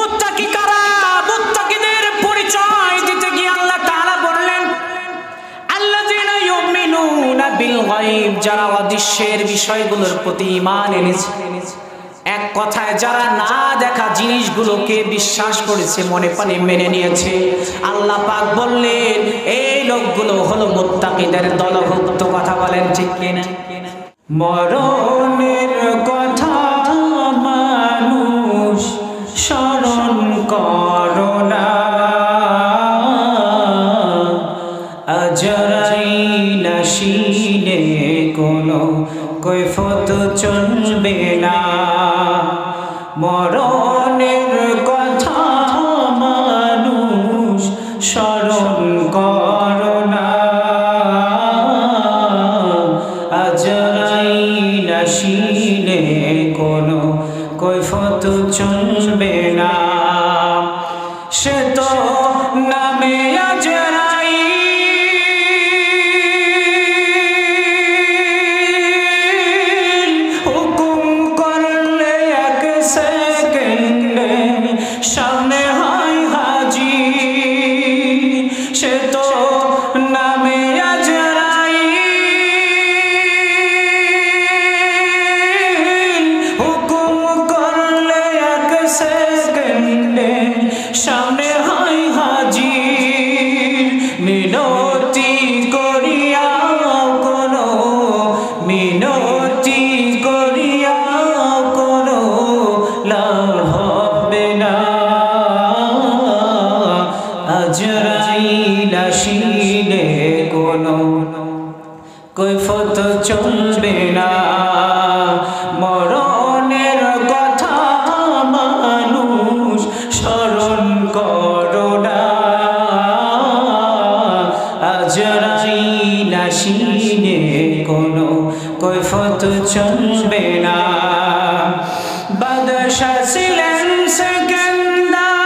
মুত্তাকি কারা? মুত্তাকিদের পরিচয় দিতে গিয়ে আল্লাহ তাআলা বললেন আল্লাযীনা ইউমিনুনা বিল গায়ব, যারা অদৃশ্যের বিষয়গুলোর প্রতি ঈমান এনেছে। এক কথায় যারা না দেখা জিনিসগুলোকে বিশ্বাস করেছে, মনে প্রাণে মেনে নিয়েছে। আল্লাহ পাক বললেন এই লোকগুলো হলো মুত্তাকিদের দলভুক্ত। কথা বলেন ঠিক কিনা? মরণের কথা মানুষ স্মরণ করো না, আজরাইল আসিলে কোনো কৈফিয়ত চলবে না। মরণের কথা মানুষ স্মরণ করো না, আজরাইল আসিলে কোনো কৈফিয়ত চলবে না। সে তো নামে আজরাইল, হুকুম করলে এক সেকেন্ডে সামনে হয় হাজির। সে তো নামে আজরাইল, হুকুম করলে এক সেকেন্ডে সামনে হয় হাজির। মিনতি করিয়া কোনো, মিনতি করিয়া কোনো লাভ হবে না, আজরাইল আসিলে কোনো কৈফিয়ত চলবে না। মরণের কথা মানুষ স্মরণ করো না, আজরাইল আসিলে কোনো কৈফিয়ত চলবে না। বাদশা ছিলেন সেকেন্দার,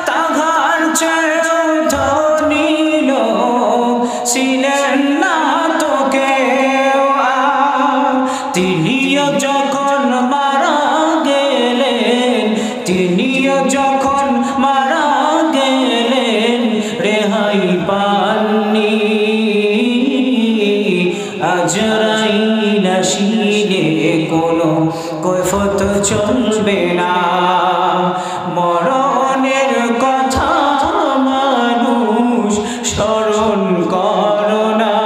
তাহার চেয়েও ধনী লোক ছিলেন না তো কেউ। তিনিও যখন মারা গেলেন, তিনিও যখন মারা গেলেন, রেহাই পাননি, আজরাইল আসিলে কোনো কৈফিয়ত চলবে না। মরণের কথা মানুষ স্মরণ করো না,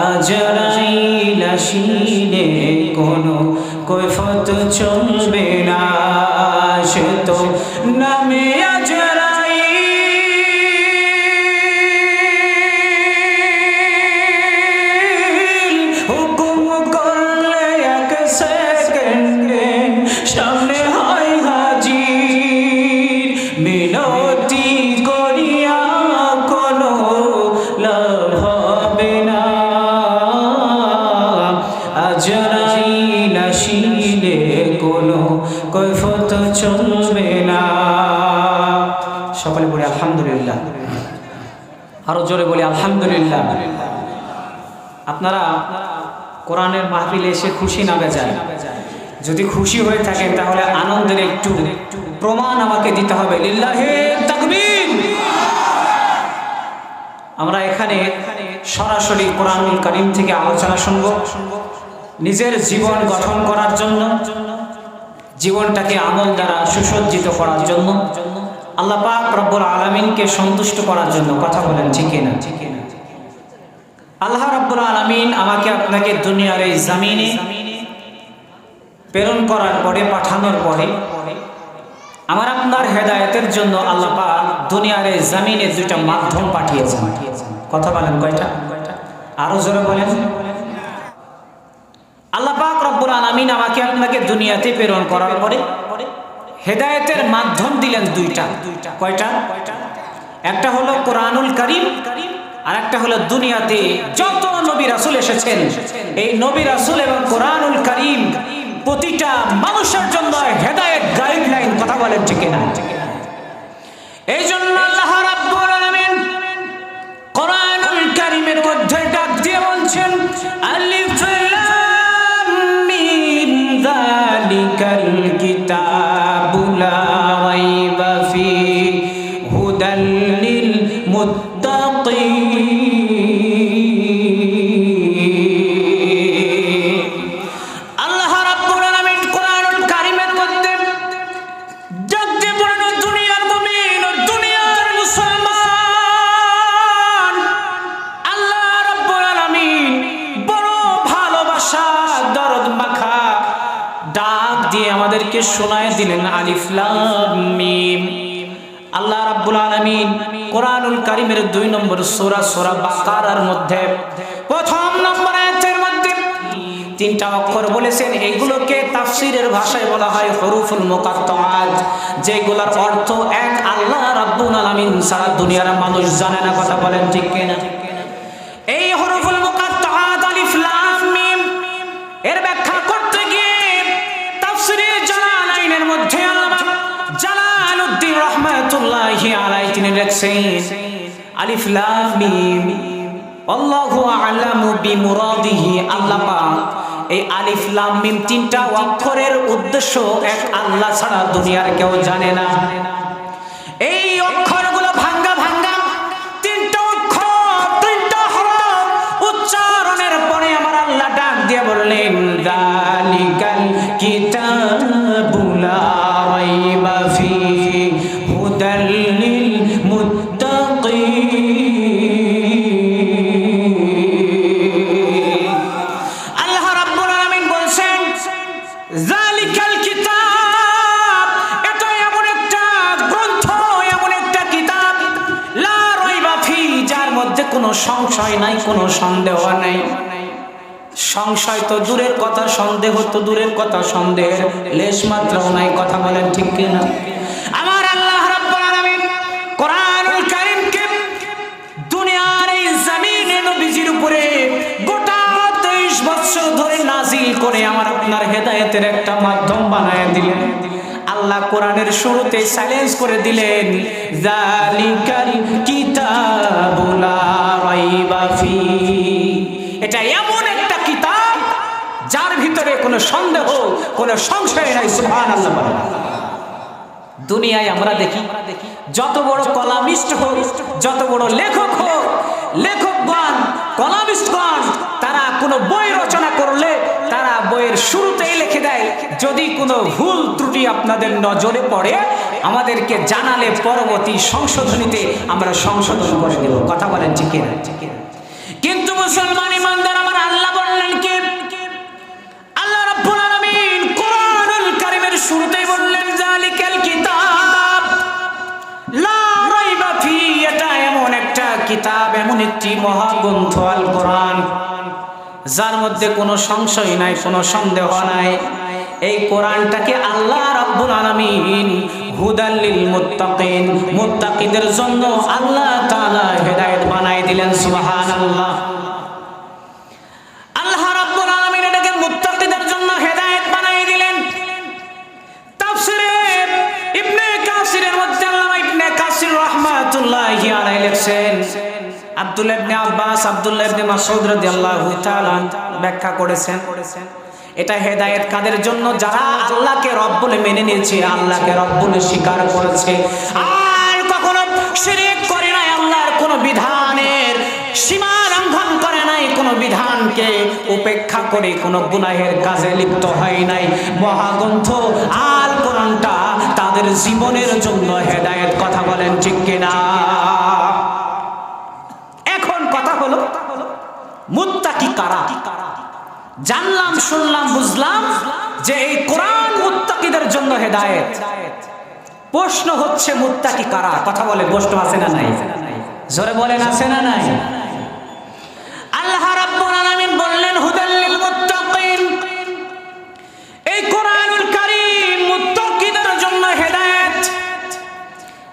আজরাইল আসিলে কোনো কৈফিয়ত চলবে না। সে তো নামে আজরাইল, হুকুম করলে এক সেকেন্ডে সামনে হয় হাজির। মিনতি করিয়া কোনো লাভ হবে না, আজরাইল আসিলে কোনো কৈফিয়ত চলবে না। সকলে বলি আলহামদুলিল্লাহ, আরো জোরে বলি আলহামদুলিল্লাহ। আপনারা কোরআনের মাহফিলে এসে খুশি না বেজায়? যদি খুশি হয়ে থাকেন তাহলে আনন্দের একটু প্রমাণ আমাকে দিতে হবে। লিল্লাহে তাকবীর। আমরা এখানে সরাসরি কোরআনুল কারীম থেকে আলোচনা শুনব। নিজের জীবন গঠন করার জন্য, জীবনটাকে আমল দ্বারা সুসজ্জিত করার জন্য, আল্লাহ পাক রব্বুল আলামিনকে সন্তুষ্ট করার জন্য। কথা বলেন ঠিক না? আল্লাহ রব্বুল আলামিন আমাকে আপনাকে দুনিয়ার এই জমিনে প্রেরণ করার পরে, পাঠানোর পরে আমার আপনার হেদায়েতের জন্য আল্লাহ পাক দুনিয়ার এই জমিনে দুইটা মাধ্যম পাঠিয়েছেন। কথা বলেন কয়টা? আরো জোরে বলেন। আল্লাহ পাক রব্বুল আলামিন আমাকে আপনাকে দুনিয়াতে প্রেরণ করার পরে হেদায়েতের মাধ্যম দিলেন দুইটা। কয়টা? একটা হলো কোরআনুল কারীম, আর একটা হলো দুনিয়াতে যত নবী রাসূল এসেছেন, এই নবী রাসূল এবং কোরআনুল কারীম প্রতিটা মানুষের জন্য হেদায়েত গাইডলাইন। কথা বলেন ঠিক না? এই জন্য আল্লাহ রাব্বুল আলামিন কোরআনুল কারীমের মধ্যে ডাক দিয়ে বলছেন আলিফ লাম মিম যালিকাল কিতাবু লা রাইবা ফীহি হুদাল লিল মুত্তাকিন। আল্লাহ রাব্বুল আলামিন কোরআনুল কারীমের মধ্যে জগতে বড় দুনিয়ার মুমিন ও দুনিয়ার মুসলমান, আল্লাহ রাব্বুল আলামিন বড় ভালোবাসা দরদ মাখা ডাক দিয়ে আমাদেরকে শোনায় দিলেন আলিফ লাম মিম। আল্লাহ রাব্বুল আলামিন কোরআনুল কারীমের 2 নম্বর সূরা সূরা বাকারার মধ্যে প্রথম নম্বর আয়াতের মধ্যে 3টা অক্ষর বলেছেন। এগুলোকে তাফসীরের ভাষায় বলা হয় হুরুফুল মুকাত্তাআত, যেগুলোর অর্থ এক আল্লাহ রাব্বুল আলামিন সারা দুনিয়ার মানুষ জানে না। কথা বলেন ঠিক কিনা? এই হুরুফুল মুকাত্তাআত আলিফ লাম মিম এর ব্যাখ্যা করতে গিয়ে তাফসীরে জালালাইনের মধ্যে আল্লামা জালালউদ্দিন রাহমাতুল্লাহি আলাইহি তিনি লিখছেন আলিফ লাম মিম আল্লাহু আ'লামু বিমুরাদিহি। আল্লাহ পাক এই আলিফ লাম মিম 3টা অক্ষরের উদ্দেশ্য এক আল্লাহ ছাড়া দুনিয়ার কেউ জানে না। এই অক্ষরগুলো ভাঙ্গা ভাঙ্গা 3টা অক্ষর 3টা হরফ উচ্চারণের পরে আমার আল্লাহ ডাক দিয়ে বললেন যালিকাল কিতাবু লা রাইবা ফীহি হুদাল লিল মুত্তাকিন। আল্লাহ রাব্বুল আলামিন বলেন যালিকাল কিতাব, এটা এমন একটা গ্রন্থ, এমন একটা কিতাব লা রাইবা ফীহি, যার মধ্যে কোনো সংশয় নাই, কোনো সন্দেহ নাই। সংশয় তো দূরের কথা, সন্দেহ তো দূরের কথা, সন্দেহের লেশ মাত্রাও নাই। কথা বলেন ঠিক কিনা? আমার আল্লাহ রাব্বুল আলামিন কোরআনুল কারীমকে দুনিয়ার এই জমিনে নবীজির উপরে গোটা 23 বছর ধরে নাজিল করে আমার আপনার হেদায়েতের একটা মাধ্যম বানায় দিলেন। আল্লাহ কোরআনের শুরুতে সাইলেন্স করে দিলেন যালিকাল কিতাবু লা রাইবা ফীহি। এটা এমন একটা কিতাব যার ভিতরে কোনো সন্দেহ, কোনো সংশয় নাই। সুবহানাল্লাহ। দুনিয়ায় আমরা দেখি যত বড় কলামিস্ট হোক, যত বড় লেখক হোক, লেখকগণ কলামিস্টগণ তারা কোনো বই রচনা করলে তারা বইয়ের শুরুতেই লিখে দেয় যদি কোনো ভুল ত্রুটি আপনাদের নজরে পড়ে আমাদেরকে জানালে পরবর্তী সংশোধনীতে আমরা সংশোধন করে দেব। কথা বলেন ঠিক কিনা? কিন্তু মুসলমান ইমানদার আমার আল্লাহ বললেন কি? আল্লাহ রাব্বুল আলামিন কোরআনুল কারীমের শুরুতেই বললেন যালিকাল কিতাব লা রাইবা ফীহি। এটা এমন একটা কিতাব, এমন একটি মহাগ্রন্থ আল কোরআন যার মধ্যে কোনো সংশয় নাই, কোনো সন্দেহ নাই। এই কোরআনটাকে আল্লাহ রাব্বুল আলামিন হুদাল লিল মুত্তাকিন, মুত্তাকিদের জন্য আল্লাহ তাআলা হেদায়েত বানাই দিলেন। সুবহানাল্লাহ। আল্লাহ রাব্বুল আলামিন এটাকে মুত্তাকিদের জন্য হেদায়েত বানাই দিলেন। তাফসীরে ইবনে কাসিরের মধ্যে আল্লামা ইবনে কাসির রাহমাতুল্লাহি আলাইহি লিখছেন আব্দুল্লাহ ইবনে আব্বাস, আব্দুল্লাহ ইবনে মাসউদ রাদিয়াল্লাহু তাআলা ব্যাখ্যা করেছেন এটা হেদায়েত কাদের জন্য? যারা আল্লাহকে রব বলে মেনে নিয়েছে, আল্লাহকে রব বলে স্বীকার করেছে, আর কখনো শিরক করে নাই, আল্লাহর কোনো বিধানের সীমা লঙ্ঘন করে নাই, কোনো বিধানকে উপেক্ষা করে কোনো গুনাহের কাজে লিপ্ত হয় নাই। মহাগ্রন্থ আল কোরআনটা তাদের জীবনের জন্য হেদায়েত। কথা বলেন ঠিক কিনা? এখন কথা হলো মুত্তাকি কারা? জানলাম, শুনলাম, বুঝলাম যে এই কোরআন মুত্তাকিদের জন্য হেদায়েত। প্রশ্ন হচ্ছে মুত্তাকি কারা? কথা বলে প্রশ্ন আছে না নাই? জোরে বলেন আছে না নাই? আল্লাহ রাব্বুল আলামিন বললেন হুদাল লিল মুত্তাকিন। এই কোরআনুল কারীম মুত্তাকিদের জন্য হেদায়েত।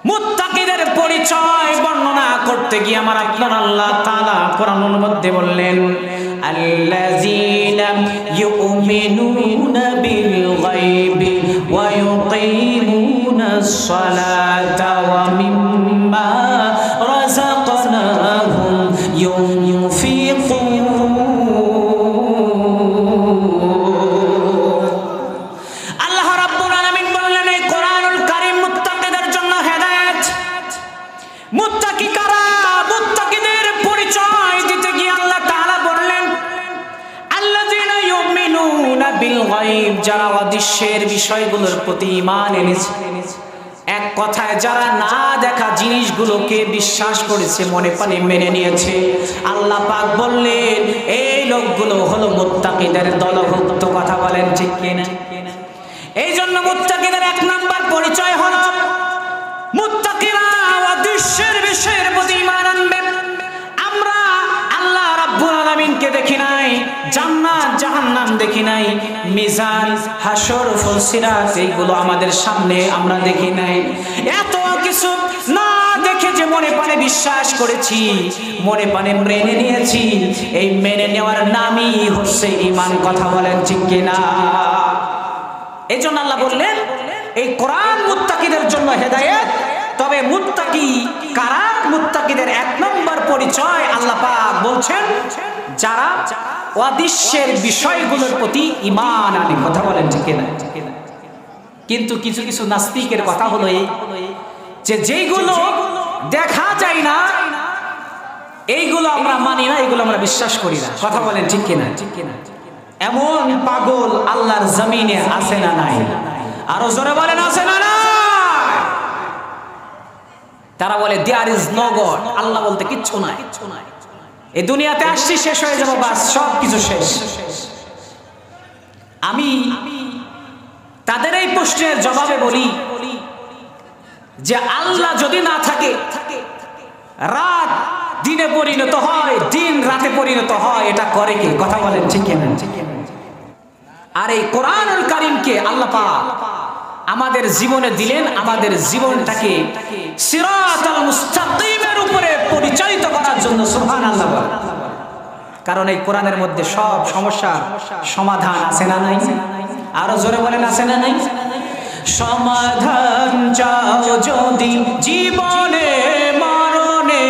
মুত্তাকিদের পরিচয় বর্ণনা করতে গিয়ে আমার আপনার আল্লাহ তাআলা কোরআনের মধ্যে বললেন আল্লাযীনা ইউমিনুনা বিল গায়বি ওয়া ইউকিমুনাস সালাতা ওয়া মিম্মা রাযাকনাহুম ইউনফিকুন। অদৃশ্যের বিষয়গুলোর প্রতি ঈমান এনেছে। এক কথায় যারা না দেখা জিনিসগুলোকে বিশ্বাস করেছে, মনে প্রাণে মেনে নিয়েছে, আল্লাহ পাক বললেন এই লোকগুলো হলো মুত্তাকিদের দলভুক্ত। কথা বলেন ঠিক কিনা? এই জন্য মুত্তাকিদের এক নাম্বার পরিচয় হলো মুত্তাকিরা অদৃশ্যের বিষয়ের প্রতি ঈমান আনবে। আমরা আল্লাহ রাব্বুল আলামিনকে দেখি নাই, জান্নাত জাহান্নাম দেখি নাই, মিজান হাসর ফুলসিরাত এইগুলো আমাদের সামনে আমরা দেখি নাই। এত কিছু না দেখে যে মনে প্রাণে বিশ্বাস করেছি, মনে প্রাণে মেনে নিয়েছি, এই মেনে নেওয়ার নামই হচ্ছে ঈমান। কথা বলেন ঠিক কিনা? এই জন্য আল্লাহ বললেন এই কোরআন মুত্তাকিদের জন্য হেদায়েত। তবে মুত্তাকি কারা? মুত্তাকিদের এক নম্বর পরিচয় আল্লাহ পাক বলছেন যারা অদৃশ্যের বিষয়গুলোর প্রতি ঈমান আনে। কথা বলেন ঠিক কিনা? কিন্তু কিছু কিছু নাস্তিকের কথা হলো এই যে যেগুলো দেখা যায় না এইগুলো আমরা মানি না, এইগুলো আমরা বিশ্বাস করি না। কথা বলেন ঠিক কিনা? এমন পাগল আল্লাহর জমিনে আছে না নাই? আরো জোরে বলেন আছে না নাই? তারা বলে দেয়ার ইজ নো গড, আল্লাহ বলতে কিচ্ছু নাই, এই দুনিয়াতে আসছি শেষ হয়ে যাবো, বাস সব কিছু শেষ। আমি তাদের এই প্রশ্নের জবাবে বলি যে আল্লাহ যদি না থাকে, রাত দিনে পরিণত হয়, দিন রাতে পরিণত হয়, এটা করে কে? কথা বলেন ঠিক কিনা? আর এই কোরআনুল কারীমকে আল্লাহ পাক আমাদের জীবনে দিলেন, আমাদের জীবনটাকে সিরাতাল মুস্তাকিমের উপরে পরিচালিত করার জন্য। সুবহানাল্লাহ। কারণ এই কোরআনের মধ্যে সব সমস্যার সমাধান আছে না নাই? আরো জোরে বলেন আছে না নাই? সমাধান চাও যদি জীবনে মরণে,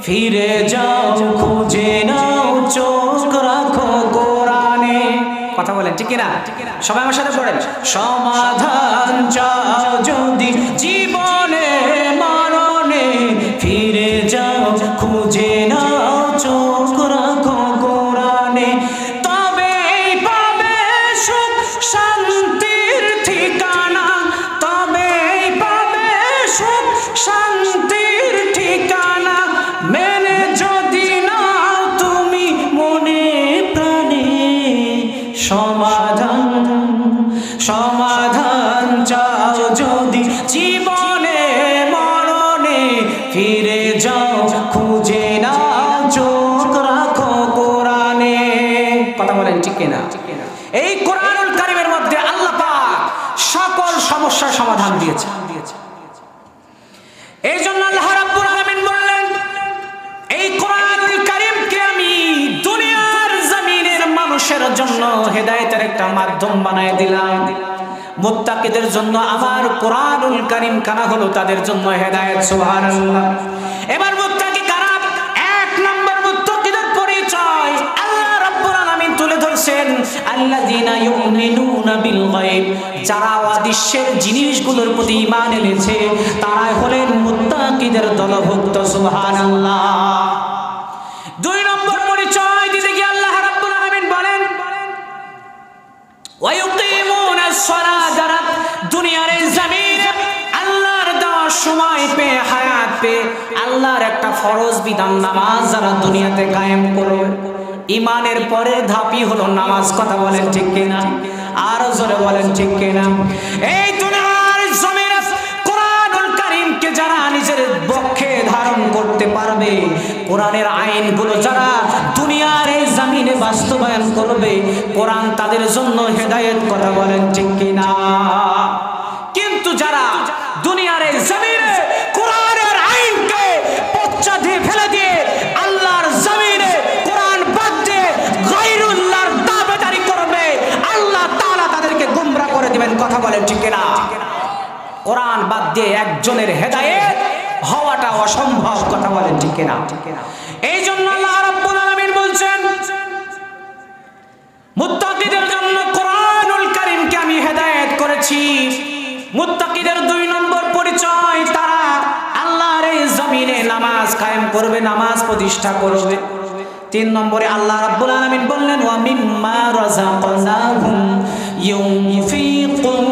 ফিরে যাও খুঁজে নাও, চোখ রাখো কোরআনে। কথা বলেন ঠিক কিনা? সবাই আমার সাথে পড়েন। সমাধান চাও যদি জীবনে মরণে, ফিরে যাও খুঁজে নাও, চোখ রাখো কোরআনে, তবেই পাবে সুখ শান্তির ঠিকানা, তবেই পাবে সুখ শান্তির ঠিকানা, মেনে যদি নাও তুমি মনে প্রাণে। সমাধান চাও যদি জীবনে মরণে, ফিরে যাও খুঁজে নাও, চোখ রাখো কোরআনে। কথা বলেন ঠিক কিনা? এই কোরআনুল কারীমের মধ্যে আল্লাহ পাক সকল সমস্যার সমাধান দিয়েছে। এই জন্য আল্লাহ রাব্বুল আলামিন বললেন এই কোরআনুল কারীমকে আমি দুনিয়ার জমিনের মানুষের জন্য হেদায়েতের একটা মাধ্যম বানায় দিলাম। মুত্তাকিদের জন্য আমার কোরআনুল কারীম কানা হলো তাদের জন্য হেদায়েত। সুবহানাল্লাহ। এবার মুত্তাকি কারা? এক নম্বর মুত্তাকিদের পরিচয় আল্লাহ রাব্বুল আলামিন তুলে ধরছেন আল্লাযীনা ইউমিনুনা বিল গায়ব, যারা অদৃশ্যের জিনিসগুলোর প্রতি ঈমান এনেছে, তারাই হলেন মুত্তাকিদের দলভুক্ত। সুবহানাল্লাহ। দুই নম্বর পরিচয় দিতে গিয়ে আল্লাহ রাব্বুল আলামিন বলেন ওয়ায়ুকিমুনাস সালাত, যারা দুনিয়ার জমিনে আল্লাহর দেওয়া সময় পেয়ে, হায়াত পেয়ে আল্লাহর একটা ফরজ বিধান নামাজ যারা দুনিয়াতে কায়েম করবে, ঈমানের পরে ধাপই হলো নামাজ। কথা বলেন ঠিক কিনা? আরো জোরে বলেন ঠিক কিনা? এই দুনিয়ার জমিনে কোরআনুল কারীমকে যারা নিজের বক্ষে ধারণ করতে পারবে, কোরআনের আইনগুলো যারা দুনিয়ার এই জমিনে বাস্তবায়ন করবে, কোরআন তাদের জন্য হেদায়েত। কথা বলেন ঠিক কিনা? কিন্তু যারা দুনিয়ার এই জমিনে কোরআনের আইনকে পশ্চাতে ফেলে দিয়ে আল্লাহর জমিনে কোরআন বাদ দিয়ে গায়রুল্লাহর দাবিদারি করবে, আল্লাহ তাআলা তাদেরকে গোমরা করে দিবেন। কথা বলেন ঠিক কিনা? কোরআন বাদ দিয়ে একজনের হেদায়েত হওয়াটা অসম্ভব। কথা বলেন ঠিক কিনা? এই জন্য আল্লাহ রাব্বুল আলামিন বলছেন মুত্তাকিদের জন্য কোরআনুল কারীমকে আমি হেদায়েত করেছি। মুত্তাকিদের দুই নম্বর পরিচয়, তারা আল্লাহর এই জমিনে নামাজ কায়েম করবে, নামাজ প্রতিষ্ঠা করবে। তিন নম্বরে আল্লাহ রাব্বুল আলামিন বললেন ওয়া মিম্মা রাযাকনাহুম ينفقون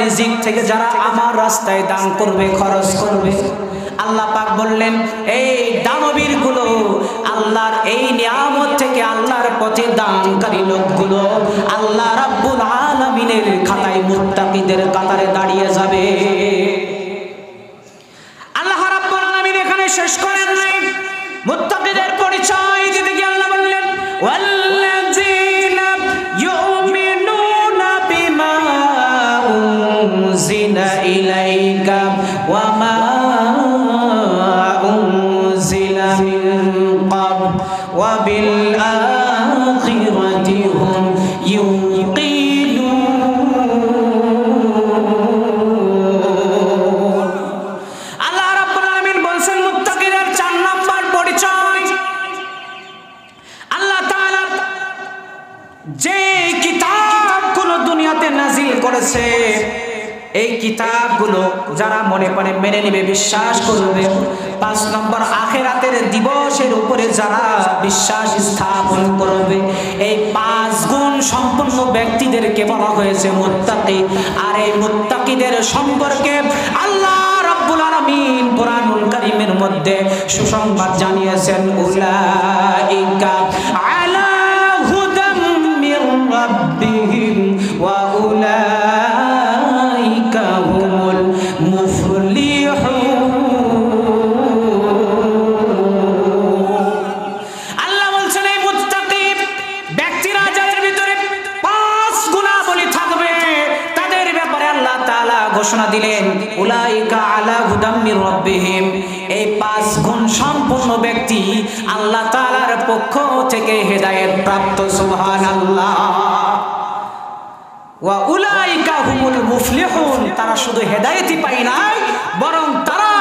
রিজিক থেকে যারা আমার রাস্তায় দান করবে, খরচ করবে, আল্লাহ পাক বললেন এই দানবীর গুলো আল্লাহর এই নিয়ামত থেকে আল্লাহর পথে দানকারী লোকগুলো আল্লাহ রাব্বুল আলামিনের খাতায় মুত্তাকিদের কাতারে দাঁড়িয়ে যাবে। আল্লাহ রাব্বুল আলামিন এখানে শেষ করেন নাই, মুত্তাকিদের পরিচয় দিতে গিয়ে আল্লাহ বললেন ওয়াল্লাযীনা ইউমিনুনা বিমা উনজিলা ইলাইকা ওয়া মা উনজিলা মিন ক্বাবল ওয়া বিল আখিরাতি হুম ইউকিনুন। আল্লাহ রাব্বুল আলামিন বলেন মুত্তাকিদের 4 নাম্বার পরিচয়, আল্লাহ তাআলা যে কিতাবগুলো দুনিয়াতে নাজিল করেছে এই কিতাবগুলো যারা মনে মনে মেনে নেবে, বিশ্বাস করবে, 5 নম্বর আখিরাতের দিবসের উপরে যারা বিশ্বাস স্থাপন করবে, এই 5 গুণ সম্পন্ন ব্যক্তিদেরকে বলা হয়েছে মুত্তাকি। আর এই মুত্তাকিদের সম্পর্কে আল্লাহ রাব্বুল আলামিন কোরআনুল কারীমের মধ্যে সুসংবাদ জানিয়েছেন উলাইকা আলা হুদাম মির রাব্বিহিম ওয়া উলাইকা হুমুল মুফলিহুন। আল্লাহ বলছেন এই মুত্তাকি ব্যক্তিরা যাদের ভিতরে 5 গুণাবলী থাকবে তাদের ব্যাপারে আল্লাহ তাআলা ঘোষণা দিলেন উলাইকা আলা হুদাম মির রাব্বিহিম, এই 5 গুণ সম্পন্ন ব্যক্তি আল্লাহ তাআলার পক্ষ থেকে হেদায়েত প্রাপ্ত। সুবহানাল্লাহ। ওয়া উলাইকা হুমুল মুফলিহুন, তারা শুধু হেদায়েতই পায় নাই বরং তারা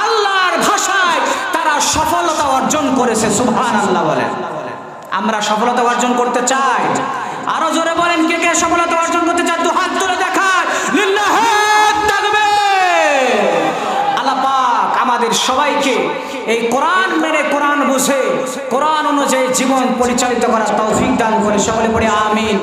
আল্লাহর ভাষায় তারা সফলতা অর্জন করেছে। সুবহানাল্লাহ বলেন। আমরা সফলতা অর্জন করতে চাই? আরো জোরে বলেন কে কে সফলতা অর্জন করতে চায়? দু হাত তুলে দেখায় লিল্লাহি তাকবীর। আল্লাহ পাক আমাদের সবাইকে এই কোরআন মেনে কোরআন বুঝে কোরআন অনুযায়ী জীবন পরিচালিত করার তৌফিক দান করে। সকলে পড়ে আমিন।